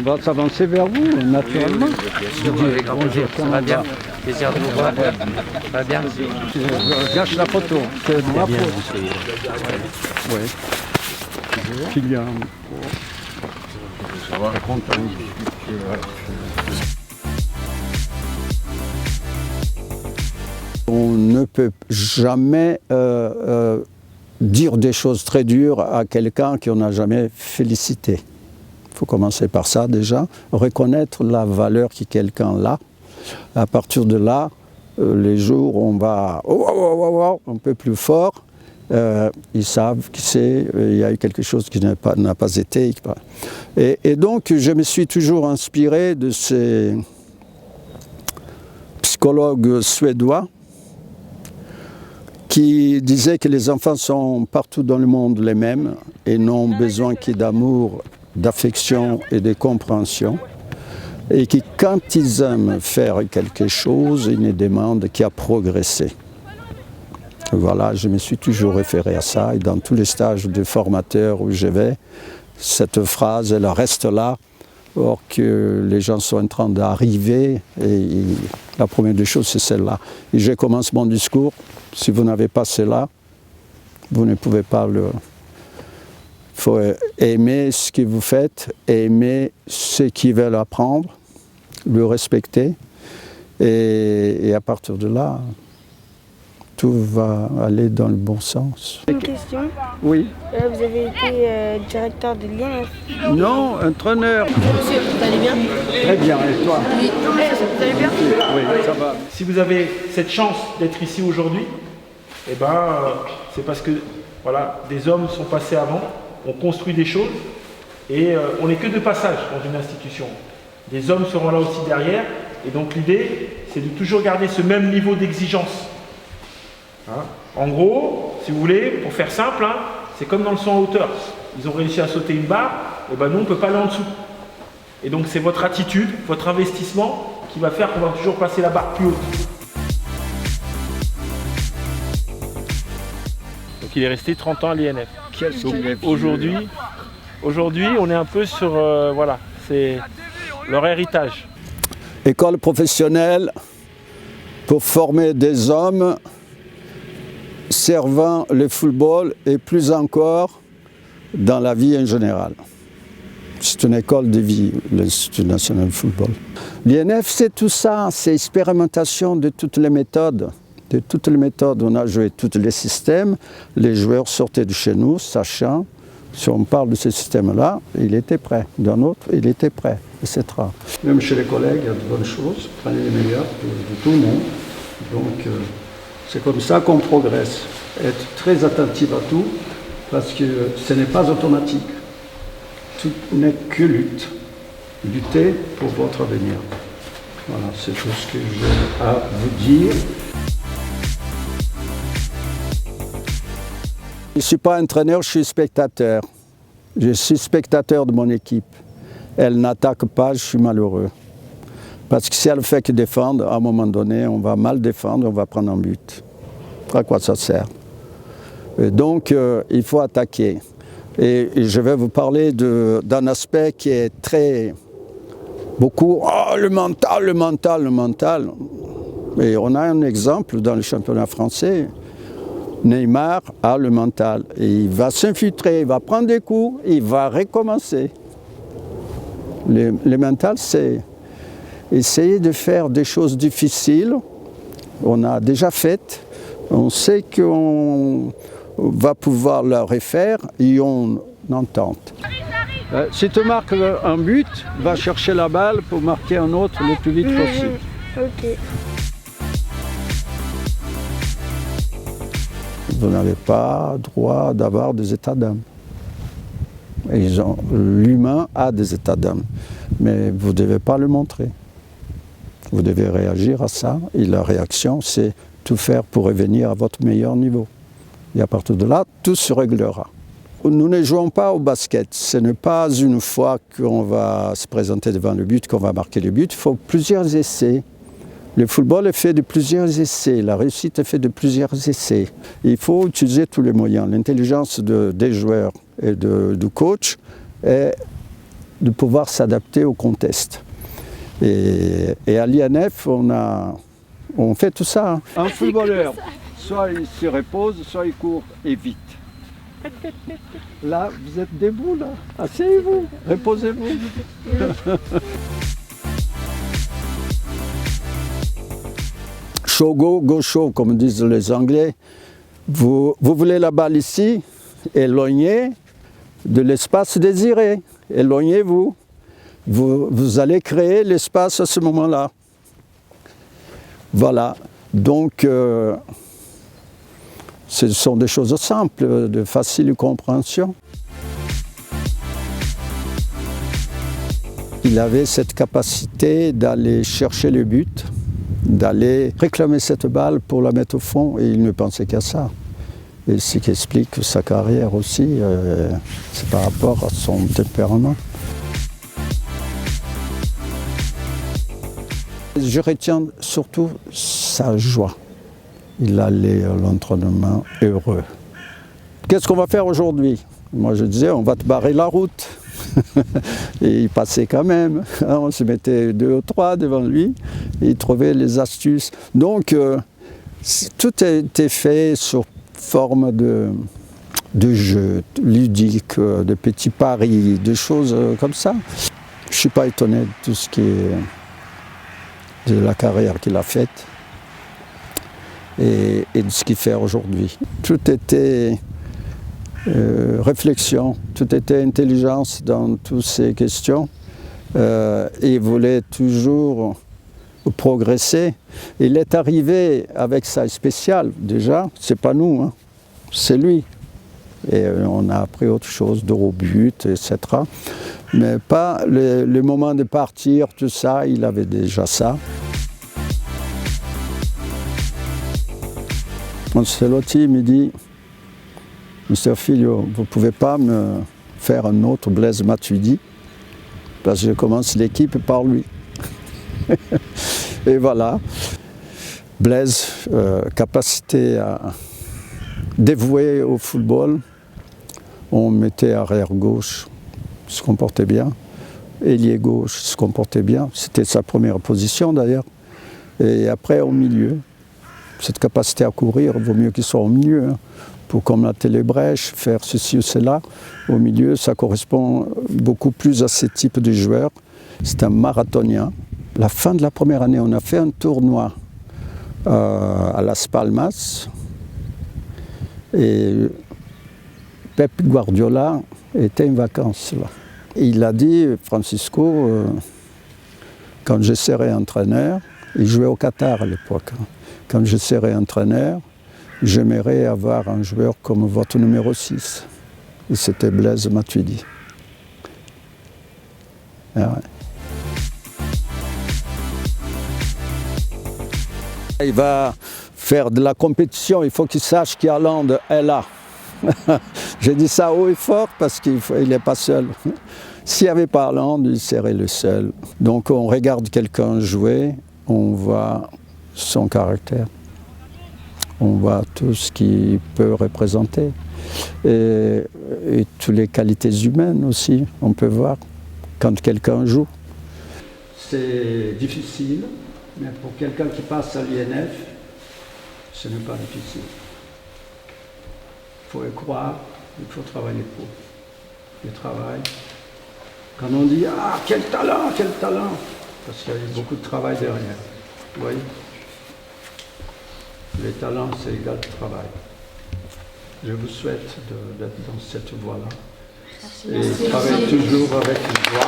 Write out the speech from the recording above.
va s'avancer vers vous, naturellement. Bien sûr, avec grand plaisir. Ça va bien. Plaisir de vous voir. Ça va bien. Je gâche la photo. C'est de ma faute. Oui. Kylian. Ça va. Content. On ne peut jamais dire des choses très dures à quelqu'un qu'on n'a jamais félicité. Il faut commencer par ça déjà, reconnaître la valeur que quelqu'un a. À partir de là, les jours où on va un peu plus fort, ils savent qu'il y a eu quelque chose qui n'a pas été. Et donc, je me suis toujours inspiré de ces psychologues suédois qui disaient que les enfants sont partout dans le monde les mêmes et n'ont besoin que d'amour, d'affection et de compréhension. Et que quand ils aiment faire quelque chose, ils ne demandent qu'à progresser. Voilà, je me suis toujours référé à ça et dans tous les stages de formateurs où je vais, cette phrase, elle reste là, or que les gens sont en train d'arriver et la première des choses, c'est celle-là. Et je commence mon discours, si vous n'avez pas cela, vous ne pouvez pas le... Il faut aimer ce que vous faites, aimer ceux qui veulent apprendre, le respecter, et à partir de là, tout va aller dans le bon sens. Une question. Oui. Vous avez été directeur de l'INF. Non, entraîneur. Monsieur, vous allez bien? Très bien, et toi? Oui. Vous allez bien? Oui, ça va. Si vous avez cette chance d'être ici aujourd'hui, eh ben, c'est parce que voilà, des hommes sont passés avant, ont construit des choses, et on n'est que de passage dans une institution. Des hommes seront là aussi derrière, et donc l'idée, c'est de toujours garder ce même niveau d'exigence. Hein? En gros, si vous voulez, pour faire simple, hein, c'est comme dans le saut en hauteur. Ils ont réussi à sauter une barre, et ben nous on ne peut pas aller en dessous. Et donc c'est votre attitude, votre investissement qui va faire qu'on va toujours passer la barre plus haut. Donc il est resté 30 ans à l'INF. Aujourd'hui, on est un peu sur, voilà, c'est leur héritage. École professionnelle pour former des hommes servant le football et plus encore dans la vie en général. C'est une école de vie, l'Institut national de football. L'INF, c'est tout ça, c'est expérimentation de toutes les méthodes. De toutes les méthodes, on a joué tous les systèmes. Les joueurs sortaient de chez nous, sachant, si on parle de ce système-là, il était prêt. D'un autre, il était prêt, etc. Même chez les collègues, il y a de bonnes choses, prenez les meilleurs de tout le monde. Donc, c'est comme ça qu'on progresse. Être très attentif à tout, parce que ce n'est pas automatique. Tout n'est que lutte. Lutter pour votre avenir. Voilà, c'est tout ce que j'ai à vous dire. Je ne suis pas entraîneur, je suis spectateur. Je suis spectateur de mon équipe. Elle n'attaque pas, je suis malheureux. Parce que si elle fait que défendre, à un moment donné, on va mal défendre, on va prendre un but. À quoi ça sert? Et donc, il faut attaquer. Et je vais vous parler d'un aspect qui est très... Beaucoup, oh, le mental, le mental, le mental. Et on a un exemple dans le championnat français. Neymar a le mental. Et il va s'infiltrer, il va prendre des coups, il va recommencer. Le mental, c'est essayer de faire des choses difficiles. On a déjà fait. On sait qu'on va pouvoir le refaire et on entente. Si tu marques un but, va chercher la balle pour marquer un autre le plus vite possible. Ok. Vous n'avez pas droit d'avoir des états d'âme. L'humain a des états d'âme, mais vous ne devez pas le montrer. Vous devez réagir à ça, et la réaction, c'est tout faire pour revenir à votre meilleur niveau. Et à partir de là, tout se réglera. Nous ne jouons pas au basket. Ce n'est pas une fois qu'on va se présenter devant le but qu'on va marquer le but. Il faut plusieurs essais. Le football est fait de plusieurs essais. La réussite est faite de plusieurs essais. Il faut utiliser tous les moyens. L'intelligence des joueurs et du coach est de pouvoir s'adapter au contexte. Et à l'INF, on fait tout ça. Hein. Un footballeur, soit il se repose, soit il court et vite. Là, vous êtes debout, là. Asseyez-vous, reposez-vous. Show go, go show, comme disent les Anglais. Vous voulez la balle ici, éloignez de l'espace désiré. Éloignez-vous. Vous allez créer l'espace à ce moment-là. Voilà. Donc, ce sont des choses simples, de facile compréhension. Il avait cette capacité d'aller chercher le but, d'aller réclamer cette balle pour la mettre au fond, et il ne pensait qu'à ça. Et ce qui explique sa carrière aussi, c'est par rapport à son tempérament. Je retiens surtout sa joie. Il allait à l'entraînement heureux. Qu'est-ce qu'on va faire aujourd'hui? Moi je disais, on va te barrer la route. Et il passait quand même. On se mettait 2 ou 3 devant lui et il trouvait les astuces. Donc tout a été fait sur forme de jeux ludiques, de petits paris, de choses comme ça. Je ne suis pas étonné de tout ce qui est de la carrière qu'il a faite et de ce qu'il fait aujourd'hui. Tout était réflexion, tout était intelligence dans toutes ces questions. Il voulait toujours progresser. Il est arrivé avec sa spéciale déjà, c'est pas nous, hein, c'est lui. Et on a appris autre chose, de au but, etc. Mais pas le moment de partir, tout ça, il avait déjà ça. Ancelotti me dit, Monsieur Filho, vous ne pouvez pas me faire un autre Blaise Matuidi, parce que je commence l'équipe par lui. Et voilà, Blaise, capacité à dévouer au football, on mettait arrière gauche, se comportait bien, ailier gauche, se comportait bien, c'était sa première position d'ailleurs, et après au milieu. Cette capacité à courir, il vaut mieux qu'il soit au milieu, hein, pour commander les brèches, faire ceci ou cela. Au milieu, ça correspond beaucoup plus à ce type de joueur. C'est un marathonien. La fin de la première année, on a fait un tournoi à Las Palmas. Et Pep Guardiola était en vacances là. Et il a dit, Francisco, quand je serai entraîneur, il jouait au Qatar à l'époque, hein. Quand je serai entraîneur, j'aimerais avoir un joueur comme votre numéro 6. Et c'était Blaise Matuidi. Ah ouais. Il va faire de la compétition, il faut qu'il sache qu'Haaland est là. J'ai dit ça haut et fort parce qu'il n'est pas seul. S'il n'y avait pas Haaland, il serait le seul. Donc on regarde quelqu'un jouer, on voit son caractère. On voit tout ce qu'il peut représenter. Et toutes les qualités humaines aussi, on peut voir quand quelqu'un joue. C'est difficile, mais pour quelqu'un qui passe à l'INF, ce n'est pas difficile. Il faut y croire, il faut travailler pour. Le travail. Quand on dit « Ah, quel talent !» parce qu'il y a beaucoup de travail derrière. Vous voyez ? Le talent, c'est égal travail. Je vous souhaite d'être dans cette voie-là. Et travaillez toujours avec une joie.